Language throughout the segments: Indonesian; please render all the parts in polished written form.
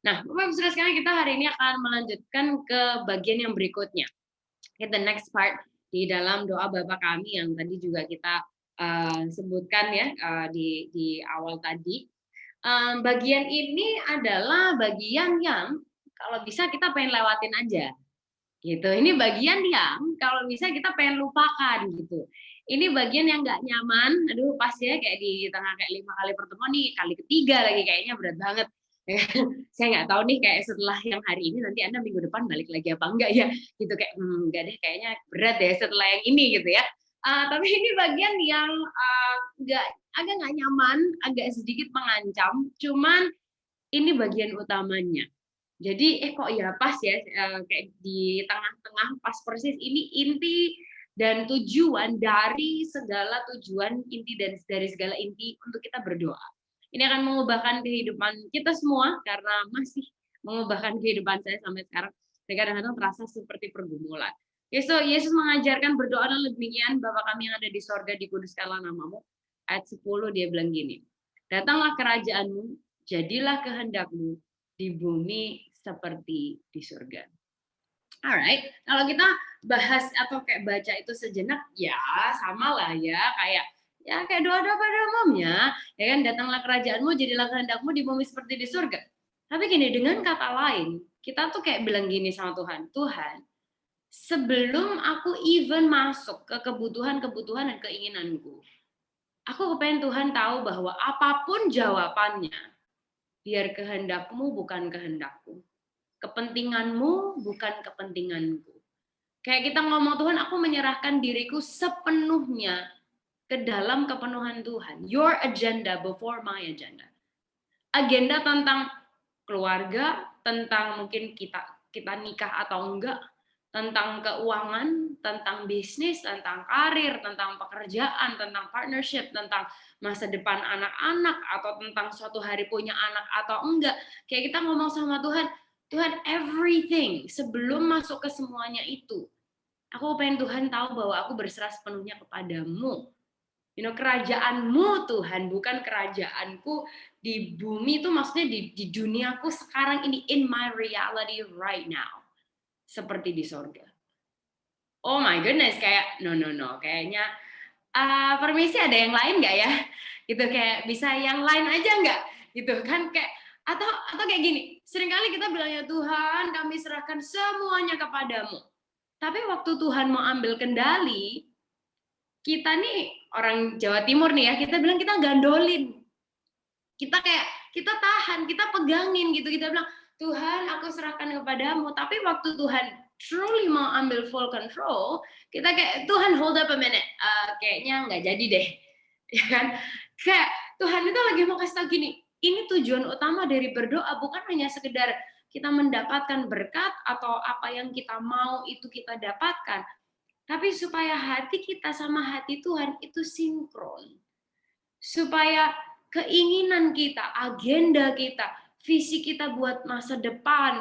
Nah, Bapak Ibu Saudara sekalian, kita hari ini akan melanjutkan ke bagian yang berikutnya. The next part di dalam doa Bapa Kami yang tadi juga kita sebutkan ya di awal tadi. Bagian ini adalah bagian yang kalau bisa kita pengen lewatin aja gitu. Ini bagian yang kalau bisa kita pengen lupakan gitu. Ini bagian yang nggak nyaman. Aduh, pas ya kayak di tengah kayak 5 kali pertemuan nih, kali ketiga lagi kayaknya berat banget. Saya nggak tahu nih kayak setelah yang hari ini nanti Anda minggu depan balik lagi apa enggak ya gitu, kayak enggak deh kayaknya berat deh setelah yang ini gitu ya. Tapi ini bagian yang nggak agak nggak nyaman, agak sedikit mengancam, cuman ini bagian utamanya. Jadi kok ya pas ya kayak di tengah-tengah pas persis ini inti dan tujuan dari segala tujuan inti dan dari segala inti untuk kita berdoa. Ini akan mengubahkan kehidupan kita semua karena masih mengubahkan kehidupan saya sampai sekarang. Dan kadang-kadang terasa seperti pergumulan. Yesus mengajarkan berdoa dan demikian, Bapa kami yang ada di sorga, dikuduskanlah namamu. Ayat 10 dia bilang gini, datanglah kerajaanmu, jadilah kehendakmu di bumi seperti di surga. Alright, kalau kita bahas atau kayak baca itu sejenak, ya sama lah ya kayak doa-doa pada umumnya, ya kan, datanglah kerajaanmu, jadilah kehendakmu di bumi seperti di surga. Tapi gini, dengan kata lain, kita tuh kayak bilang gini sama Tuhan, Tuhan, sebelum aku even masuk ke kebutuhan-kebutuhan dan keinginanku, aku kepengen Tuhan tahu bahwa apapun jawabannya, biar kehendakmu bukan kehendakku. Kepentinganmu bukan kepentinganku. Kayak kita ngomong, Tuhan, aku menyerahkan diriku sepenuhnya ke dalam kepenuhan Tuhan. Your agenda before my agenda. Agenda tentang keluarga, tentang mungkin kita nikah atau enggak, tentang keuangan, tentang bisnis, tentang karir, tentang pekerjaan, tentang partnership, tentang masa depan anak-anak, atau tentang suatu hari punya anak atau enggak. Kayak kita ngomong sama Tuhan, Tuhan, everything sebelum masuk ke semuanya itu, aku pengen Tuhan tahu bahwa aku berserah sepenuhnya kepadamu. Kerajaanmu Tuhan, bukan kerajaanku di bumi, itu maksudnya di duniaku sekarang ini, in my reality right now. Seperti di sorga. Oh my goodness, kayak no, kayaknya permisi ada yang lain nggak ya? Gitu, kayak bisa yang lain aja nggak? Gitu kan, kayak atau kayak gini, seringkali kita bilangnya Tuhan, kami serahkan semuanya kepadamu. Tapi waktu Tuhan mau ambil kendali, kita nih orang Jawa Timur nih ya, kita bilang kita gandolin. Kita tahan, kita pegangin gitu, kita bilang, Tuhan aku serahkan kepadamu. Tapi waktu Tuhan truly mau ambil full control, kita kayak, Tuhan hold up a minute, kayaknya nggak jadi deh. Ya kan? Kayak Tuhan itu lagi mau kasih tau gini, ini tujuan utama dari berdoa bukan hanya sekedar kita mendapatkan berkat atau apa yang kita mau itu kita dapatkan, tapi supaya hati kita sama hati Tuhan itu sinkron. Supaya keinginan kita, agenda kita, visi kita buat masa depan,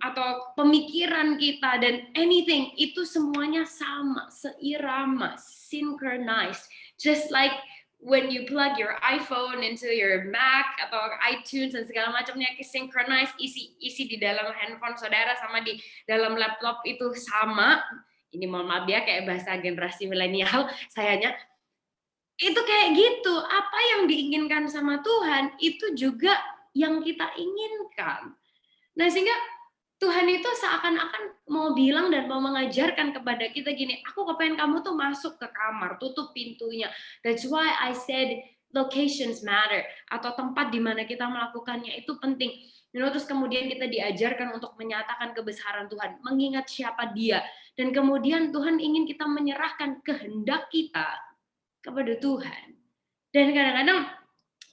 atau pemikiran kita dan anything, itu semuanya sama, seirama, synchronized. Just like when you plug your iPhone into your Mac atau iTunes dan segala macamnya synchronize, isi di dalam handphone saudara sama di dalam laptop itu sama. Ini mohon maaf ya kayak bahasa generasi milenial sayanya. Itu kayak gitu, apa yang diinginkan sama Tuhan itu juga yang kita inginkan. Nah, sehingga Tuhan itu seakan-akan mau bilang dan mau mengajarkan kepada kita gini, aku kepengen kamu tuh masuk ke kamar, tutup pintunya. That's why I said locations matter, atau tempat di mana kita melakukannya itu penting. Terus kemudian kita diajarkan untuk menyatakan kebesaran Tuhan, mengingat siapa Dia, dan kemudian Tuhan ingin kita menyerahkan kehendak kita kepada Tuhan. Dan kadang-kadang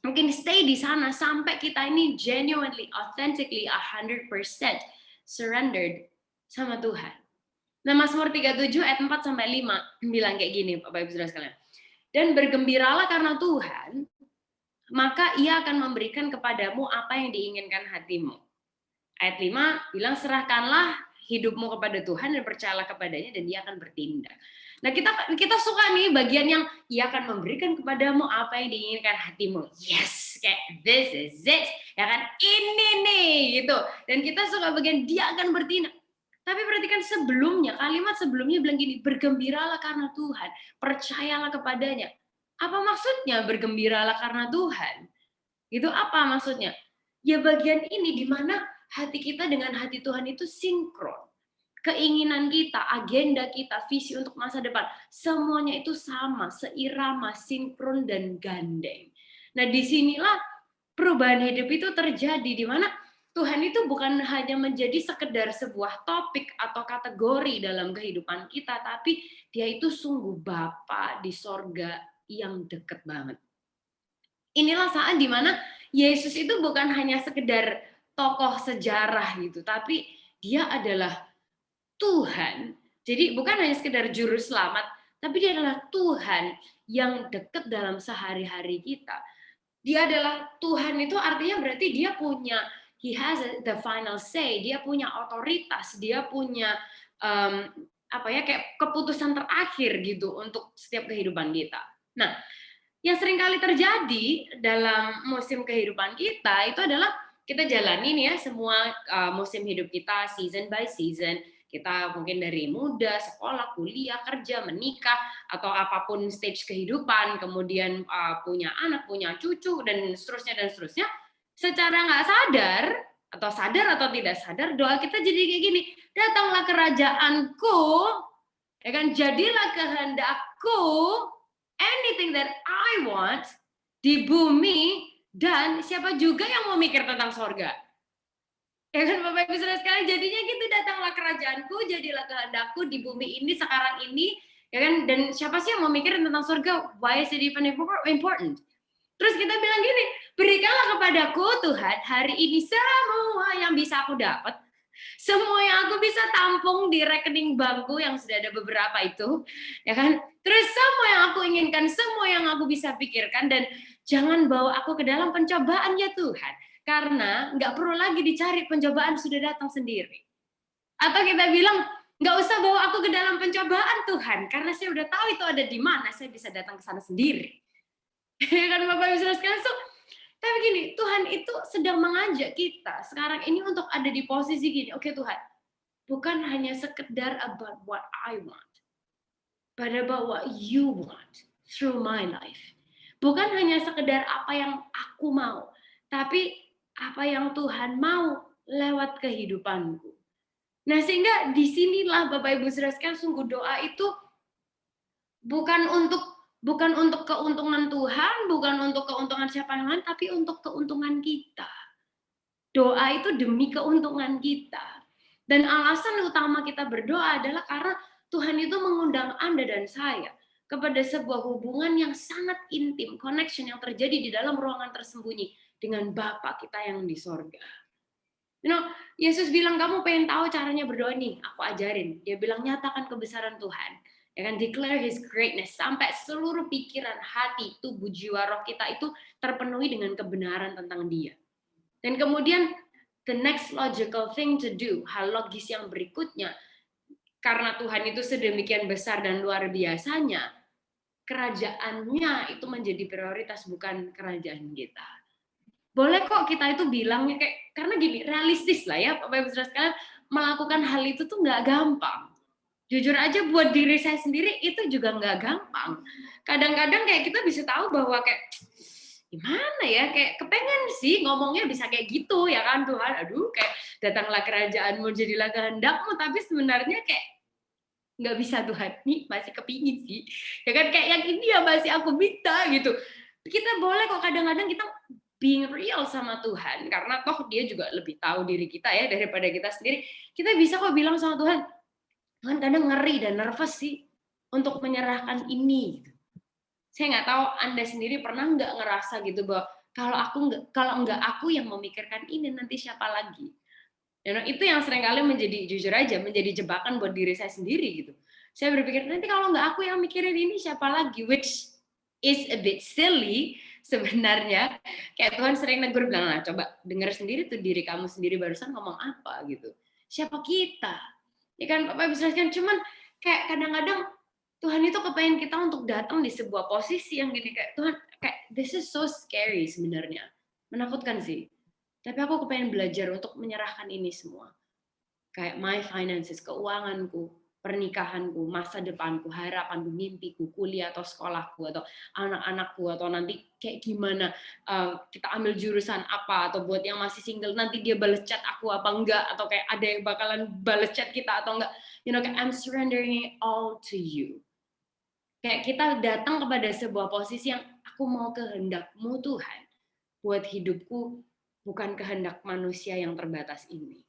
mungkin stay di sana sampai kita ini genuinely, authentically, 100% surrendered sama Tuhan. Nah, Mazmur 37 ayat 4 sampai 5 bilang kayak gini, Bapak Ibu Saudara sekalian. Dan bergembiralah karena Tuhan, maka Ia akan memberikan kepadamu apa yang diinginkan hatimu. Ayat 5 bilang, serahkanlah hidupmu kepada Tuhan dan percayalah kepadanya dan Dia akan bertindak. Nah, kita suka nih bagian yang Ia akan memberikan kepadamu apa yang diinginkan hatimu. Yes, kayak this is it, ya kan, ini nih gitu. Dan kita suka bagian dia akan bertindak. Tapi perhatikan sebelumnya, kalimat sebelumnya bilang gini, bergembiralah karena Tuhan, percayalah kepadanya. Apa maksudnya bergembiralah karena Tuhan? Itu apa maksudnya? Ya bagian ini di mana hati kita dengan hati Tuhan itu sinkron. Keinginan kita, agenda kita, visi untuk masa depan, semuanya itu sama, seirama, sinkron, dan gandeng. Nah, disinilah perubahan hidup itu terjadi, di mana Tuhan itu bukan hanya menjadi sekedar sebuah topik atau kategori dalam kehidupan kita, tapi dia itu sungguh Bapa di sorga yang deket banget. Inilah saat dimana Yesus itu bukan hanya sekedar tokoh sejarah gitu, tapi dia adalah Tuhan. Jadi bukan hanya sekedar juru selamat, tapi dia adalah Tuhan yang dekat dalam sehari-hari kita. Dia adalah Tuhan, itu artinya berarti dia punya, he has the final say, dia punya otoritas, dia punya kayak keputusan terakhir gitu untuk setiap kehidupan kita. Nah, yang sering kali terjadi dalam musim kehidupan kita itu adalah kita jalanin ya semua musim hidup kita season by season. Kita mungkin dari muda, sekolah, kuliah, kerja, menikah, atau apapun stage kehidupan, kemudian punya anak, punya cucu, dan seterusnya, dan seterusnya. Secara nggak sadar, atau sadar atau tidak sadar, doa kita jadi kayak gini, datanglah kerajaanku, ya kan, jadilah kehendakku, anything that I want, di bumi, dan siapa juga yang mau mikir tentang sorga? Ya kan Bapak Ibu Saudara sekalian, jadinya gitu, datanglah kerajaanku, jadilah kehendakku di bumi ini sekarang ini, ya kan? Dan siapa sih yang mau mikirin tentang surga? Why is it even important? Terus kita bilang gini, berikanlah kepadaku Tuhan hari ini semua yang bisa aku dapat, semua yang aku bisa tampung di rekening bankku yang sudah ada beberapa itu, ya kan? Terus semua yang aku inginkan, semua yang aku bisa pikirkan, dan jangan bawa aku ke dalam pencobaan ya Tuhan. Karena nggak perlu lagi dicari, pencobaan sudah datang sendiri. Atau kita bilang, nggak usah bawa aku ke dalam pencobaan Tuhan, karena saya udah tahu itu ada di mana, saya bisa datang ke sana sendiri. Ya kan Bapak Ibu Saudara sekalian, tapi gini, Tuhan itu sedang mengajak kita sekarang ini untuk ada di posisi gini, oke Tuhan, bukan hanya sekedar about what I want, but about what you want through my life. Bukan hanya sekedar apa yang aku mau, tapi apa yang Tuhan mau lewat kehidupanku. Nah, sehingga disinilah Bapak Ibu Saudara sekalian, sungguh doa itu bukan untuk keuntungan Tuhan, bukan untuk keuntungan siapa yang lain, tapi untuk keuntungan kita. Doa itu demi keuntungan kita. Dan alasan utama kita berdoa adalah karena Tuhan itu mengundang Anda dan saya kepada sebuah hubungan yang sangat intim, connection yang terjadi di dalam ruangan tersembunyi dengan Bapa kita yang di sorga. Yesus bilang, kamu pengen tahu caranya berdoa nih, aku ajarin. Dia bilang, nyatakan kebesaran Tuhan. Ya kan, declare His greatness, sampai seluruh pikiran, hati, tubuh, jiwa, roh kita itu terpenuhi dengan kebenaran tentang Dia. Dan kemudian, the next logical thing to do, hal logis yang berikutnya, karena Tuhan itu sedemikian besar dan luar biasanya, kerajaannya itu menjadi prioritas, bukan kerajaan kita. Boleh kok kita itu bilangnya kayak, karena gini, realistis lah ya Bapak Ibu Saudara sekalian, melakukan hal itu tuh nggak gampang. Jujur aja buat diri saya sendiri itu juga nggak gampang. Kadang-kadang kayak kita bisa tahu bahwa kayak, gimana ya, kayak kepengen sih ngomongnya bisa kayak gitu ya kan Tuhan, aduh kayak datanglah kerajaanmu, jadilah kehendakmu, tapi sebenarnya kayak nggak bisa Tuhan, nih masih kepingin sih. Ya kan, kayak yang ini ya masih aku minta gitu. Kita boleh kok kadang-kadang kita being real sama Tuhan, karena toh dia juga lebih tahu diri kita ya daripada kita sendiri. Kita bisa kok bilang sama Tuhan, Tuhan kadang ngeri dan nervous sih untuk menyerahkan ini. Saya nggak tahu Anda sendiri pernah nggak ngerasa gitu bahwa kalau nggak aku yang memikirkan ini, nanti siapa lagi? Itu yang seringkali menjadi, jujur aja, menjadi jebakan buat diri saya sendiri gitu. Saya berpikir, nanti kalau nggak aku yang mikirin ini, siapa lagi? Which is a bit silly sebenarnya. Kayak Tuhan sering negur, bilang, nah coba dengar sendiri tuh diri kamu sendiri barusan ngomong apa gitu. Siapa kita? Ya kan Bapak bisa kan, cuman kayak kadang-kadang Tuhan itu kepengen kita untuk datang di sebuah posisi yang gini, kayak Tuhan, kayak this is so scary sebenarnya. Menakutkan sih. Tapi aku kepengen belajar untuk menyerahkan ini semua. Kayak my finances, keuanganku, pernikahanku, masa depanku, harapanku, mimpiku, kuliah atau sekolahku, atau anak-anakku, atau nanti kayak gimana kita ambil jurusan apa, atau buat yang masih single nanti dia balas chat aku apa enggak, atau kayak ada yang bakalan balas chat kita atau enggak. Kayak I'm surrendering it all to you. Kayak kita datang kepada sebuah posisi yang aku mau kehendak-Mu Tuhan buat hidupku, bukan kehendak manusia yang terbatas ini.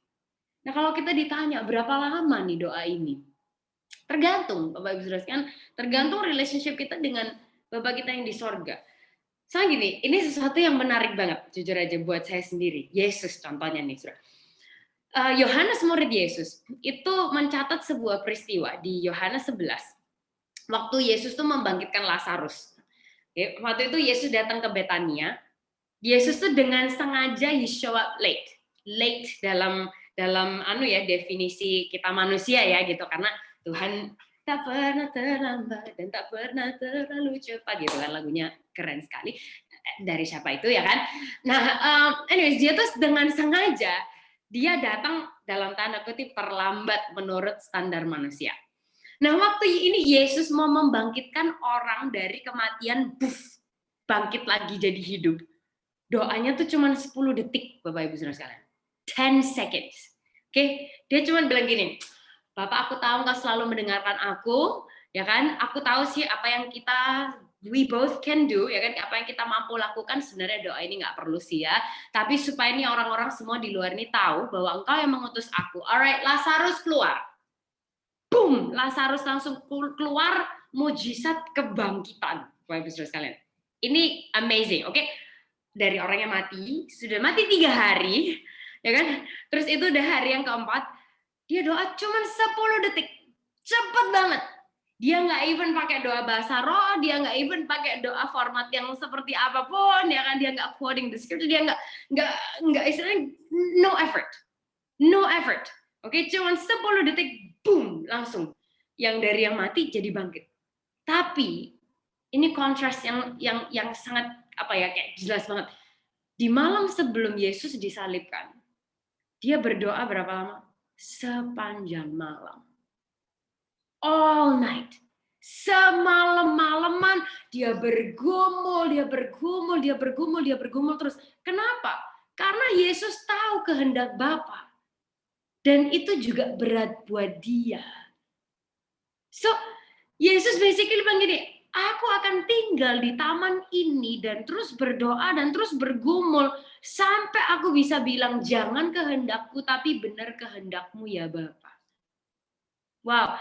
Nah, kalau kita ditanya berapa lama nih doa ini? Tergantung, Bapak Ibu Saudara sekalian, tergantung relationship kita dengan Bapak kita yang di sorga. Soalnya gini, ini sesuatu yang menarik banget, jujur aja buat saya sendiri. Yesus contohnya nih, Saudara. Yohanes murid Yesus itu mencatat sebuah peristiwa di Yohanes 11. Waktu Yesus tuh membangkitkan Lazarus. Waktu itu Yesus datang ke Betania. Yesus tuh dengan sengaja he show up late. Late dalam definisi kita manusia ya gitu, karena Tuhan tak pernah terlambat dan tak pernah terlalu cepat gitu kan, lagunya keren sekali. Dari siapa itu ya kan? Nah, anyways, dia tuh dengan sengaja dia datang dalam tanda kutip terlambat menurut standar manusia. Nah, waktu ini Yesus mau membangkitkan orang dari kematian, bangkit lagi jadi hidup. Doanya tuh cuma 10 detik, Bapak Ibu Saudara sekalian. 10 seconds. Oke, dia cuma bilang gini, Bapak, aku tahu Engkau selalu mendengarkan aku, ya kan? Aku tahu sih apa yang we both can do, ya kan? Apa yang kita mampu lakukan, sebenarnya doa ini nggak perlu sih ya. Tapi supaya ini orang-orang semua di luar ini tahu bahwa Engkau yang mengutus aku. Alright, Lazarus keluar. Boom, Lazarus langsung keluar, mujizat kebangkitan, Bapak Ibu Saudara sekalian. Ini amazing, oke? Dari orang yang mati, sudah mati 3 hari, ya kan? Terus itu udah hari yang keempat, dia doa cuma 10 detik, cepet banget. Dia nggak even pakai doa bahasa roh, dia nggak even pakai doa format yang seperti apapun, ya kan? Dia nggak quoting the scripture, dia nggak istilahnya no effort. Oke, cuma 10 detik, boom, langsung. Yang dari yang mati jadi bangkit. Tapi ini kontras yang sangat kayak jelas banget. Di malam sebelum Yesus disalibkan, dia berdoa berapa lama? Sepanjang malam. All night. Semalam-malaman dia bergumul terus. Kenapa? Karena Yesus tahu kehendak Bapa. Dan itu juga berat buat dia. So, Yesus basically bilang gini, aku akan tinggal di taman ini dan terus berdoa dan terus bergumul sampai aku bisa bilang jangan kehendakku tapi benar kehendakmu ya Bapa. Wow,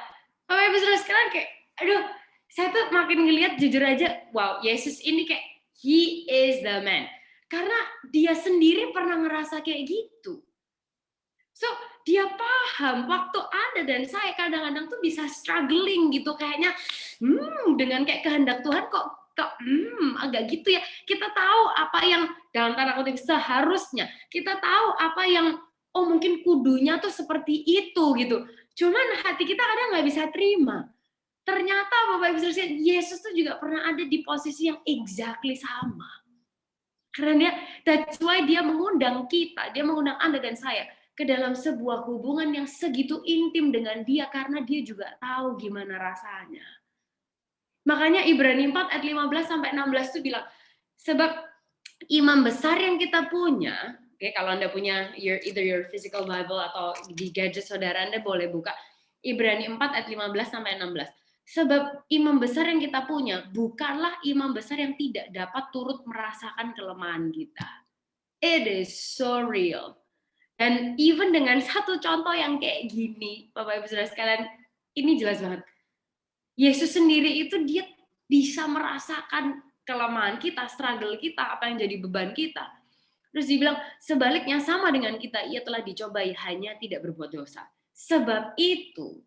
Bapak Ibu Saudara sekalian kayak, aduh, saya tuh makin ngelihat jujur aja, wow, Yesus ini kayak he is the man. Karena dia sendiri pernah ngerasa kayak gitu. So, dia paham waktu Anda dan saya kadang-kadang tuh bisa struggling gitu kayaknya dengan kayak kehendak Tuhan kok agak gitu ya. Kita tahu apa yang dalam tanda kutip seharusnya. Kita tahu apa yang mungkin kudunya tuh seperti itu gitu. Cuman hati kita kadang nggak bisa terima. Ternyata Bapak Ibu Saudara, Yesus tuh juga pernah ada di posisi yang exactly sama. Karena that's why dia mengundang kita, dia mengundang Anda dan saya ke dalam sebuah hubungan yang segitu intim dengan dia karena dia juga tahu gimana rasanya. Makanya Ibrani 4 ayat 15 sampai 16 itu bilang, sebab imam besar yang kita punya, kalau Anda punya either your physical Bible atau di gadget saudara Anda boleh buka Ibrani 4 ayat 15 sampai 16. Sebab imam besar yang kita punya bukanlah imam besar yang tidak dapat turut merasakan kelemahan kita. It is so real. Dan even dengan satu contoh yang kayak gini, Bapak Ibu Saudara sekalian, ini jelas banget. Yesus sendiri itu dia bisa merasakan kelemahan kita, struggle kita, apa yang jadi beban kita. Terus dibilang, sebaliknya sama dengan kita, ia telah dicobai, hanya tidak berbuat dosa. Sebab itu,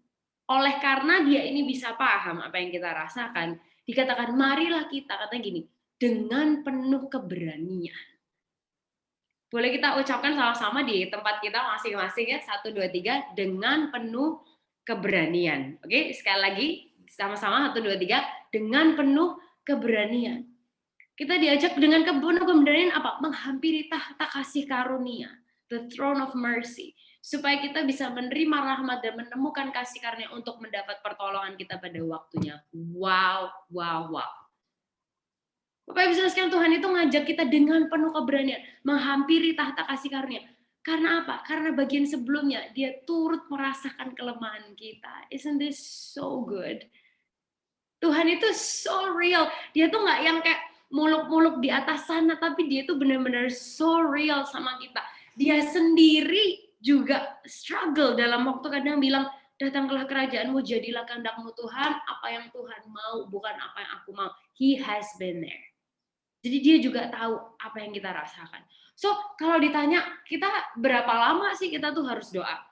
oleh karena dia ini bisa paham apa yang kita rasakan, dikatakan, marilah kita, katanya gini, dengan penuh keberanian. Boleh kita ucapkan sama-sama di tempat kita masing-masing ya, 1, 2, 3, dengan penuh keberanian. Oke, sekali lagi, sama-sama 1, 2, 3, dengan penuh keberanian. Kita diajak dengan kebenaran apa? Menghampiri tahta kasih karunia, the throne of mercy, supaya kita bisa menerima rahmat dan menemukan kasih karunia untuk mendapat pertolongan kita pada waktunya. Wow, wow, wow. Bapak Ibu Saudara sekalian, Tuhan itu ngajak kita dengan penuh keberanian menghampiri tahta kasih karunia. Karena apa? Karena bagian sebelumnya dia turut merasakan kelemahan kita. Isn't this so good? Tuhan itu so real. Dia tuh nggak yang kayak muluk-muluk di atas sana, tapi dia tuh benar-benar so real sama kita. Dia sendiri juga struggle dalam waktu kadang bilang, datanglah kerajaanmu, jadilah kehendakmu Tuhan, apa yang Tuhan mau, bukan apa yang aku mau. He has been there. Jadi dia juga tahu apa yang kita rasakan. So, kalau ditanya, kita berapa lama sih kita tuh harus doa?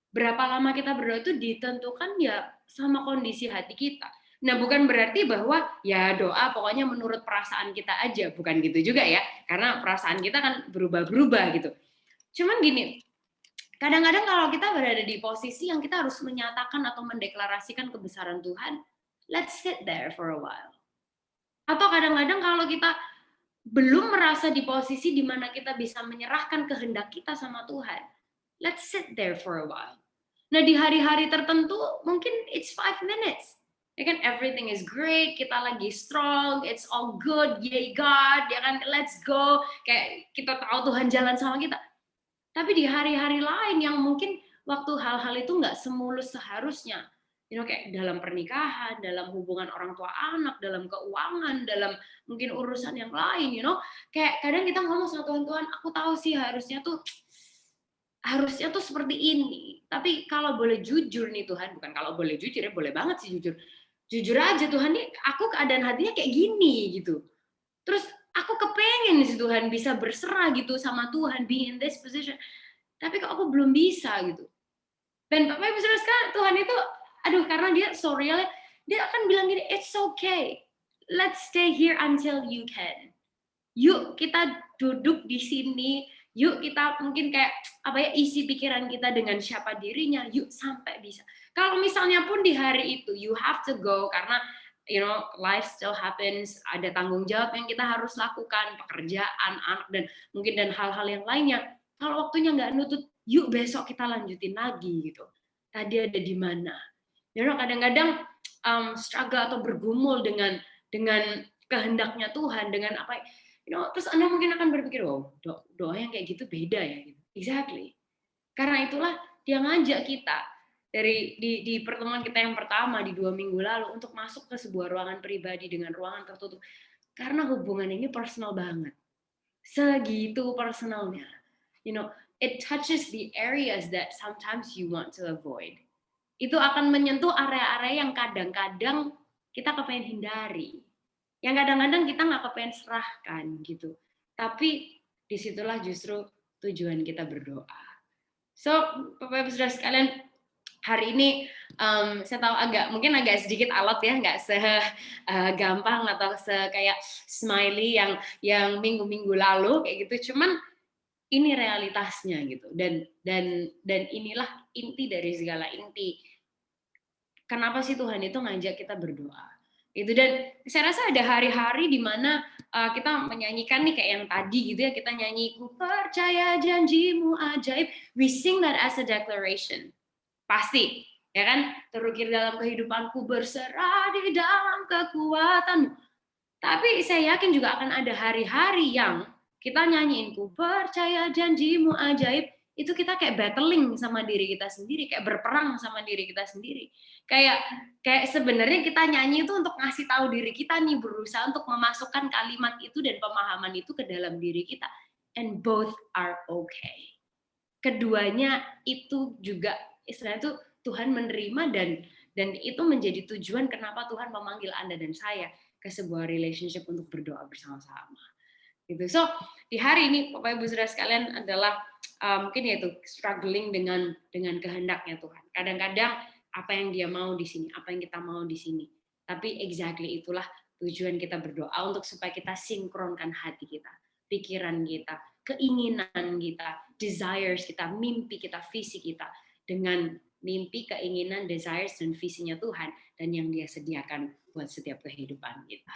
Berapa lama kita berdoa itu ditentukan ya sama kondisi hati kita. Nah, bukan berarti bahwa ya doa pokoknya menurut perasaan kita aja, bukan gitu juga ya. Karena perasaan kita kan berubah-berubah gitu. Cuman gini, kadang-kadang kalau kita berada di posisi yang kita harus menyatakan atau mendeklarasikan kebesaran Tuhan, let's sit there for a while. Atau kadang-kadang kalau kita belum merasa di posisi di mana kita bisa menyerahkan kehendak kita sama Tuhan, let's sit there for a while. Nah, di hari-hari tertentu mungkin it's 5 minutes. Ya kan, everything is great, kita lagi strong, it's all good, yay God, ya kan, let's go. Kayak kita tahu Tuhan jalan sama kita. Tapi di hari-hari lain yang mungkin waktu hal-hal itu nggak semulus seharusnya, kayak dalam pernikahan, dalam hubungan orang tua anak, dalam keuangan, dalam mungkin urusan yang lain, kayak kadang kita ngomong sama Tuhan, Tuhan, aku tahu sih harusnya tuh seperti ini. Tapi kalau boleh jujur nih Tuhan, bukan kalau boleh jujur ya, boleh banget sih jujur. Jujur aja Tuhan nih, aku keadaan hatinya kayak gini gitu. Terus aku kepengen sih Tuhan bisa berserah gitu sama Tuhan, be in this position. Tapi kok aku belum bisa gitu. Dan Bapak Ibu Saudara sekalian, Tuhan itu, aduh karena dia so real, dia akan bilang gini, it's okay. Let's stay here until you can. Yuk kita duduk di sini, yuk kita mungkin kayak isi pikiran kita dengan siapa dirinya, yuk sampai bisa. Kalau misalnya pun di hari itu you have to go karena life still happens, ada tanggung jawab yang kita harus lakukan, pekerjaan, anak dan hal-hal yang lainnya. Kalau waktunya nggak nutut, yuk besok kita lanjutin lagi gitu. Tadi ada di mana? Kadang-kadang struggle atau bergumul dengan kehendaknya Tuhan, dengan apa terus Anda mungkin akan berpikir, oh, doa yang kayak gitu beda ya. Exactly. Karena itulah dia ngajak kita di pertemuan kita yang pertama di 2 minggu lalu untuk masuk ke sebuah ruangan pribadi dengan ruangan tertutup. Karena hubungan ini personal banget. Segitu personalnya. It touches the areas that sometimes you want to avoid. Itu akan menyentuh area-area yang kadang-kadang kita kepengen hindari. Yang kadang-kadang kita nggak kepengen serahkan gitu. Tapi disitulah justru tujuan kita berdoa. So, Bapak Ibu Saudara sekalian, hari ini saya tahu mungkin agak sedikit alot ya, nggak segampang atau kayak smiley yang minggu-minggu lalu kayak gitu. Cuman ini realitasnya gitu. Dan inilah inti dari segala inti. Kenapa sih Tuhan itu ngajak kita berdoa? Itu dan saya rasa ada hari-hari di mana kita menyanyikan nih kayak yang tadi gitu ya, kita nyanyi ku percaya janjimu ajaib, we sing that as a declaration, pasti ya kan, terukir dalam kehidupanku, berserah di dalam kekuatanmu. Tapi saya yakin juga akan ada hari-hari yang kita nyanyiin ku percaya janjimu ajaib, itu kita kayak battling sama diri kita sendiri, kayak berperang sama diri kita sendiri. Kayak sebenarnya kita nyanyi itu untuk ngasih tahu diri kita nih, berusaha untuk memasukkan kalimat itu dan pemahaman itu ke dalam diri kita. And both are okay. Keduanya itu juga istilahnya itu Tuhan menerima dan itu menjadi tujuan kenapa Tuhan memanggil Anda dan saya ke sebuah relationship untuk berdoa bersama-sama. Gitu. So, di hari ini Bapak Ibu Saudara sekalian adalah mungkin yaitu struggling dengan kehendaknya Tuhan. Kadang-kadang apa yang dia mau di sini, apa yang kita mau di sini. Tapi exactly itulah tujuan kita berdoa untuk supaya kita sinkronkan hati kita, pikiran kita, keinginan kita, desires kita, mimpi kita, visi kita dengan mimpi, keinginan, desires dan visinya Tuhan dan yang Dia sediakan buat setiap kehidupan kita.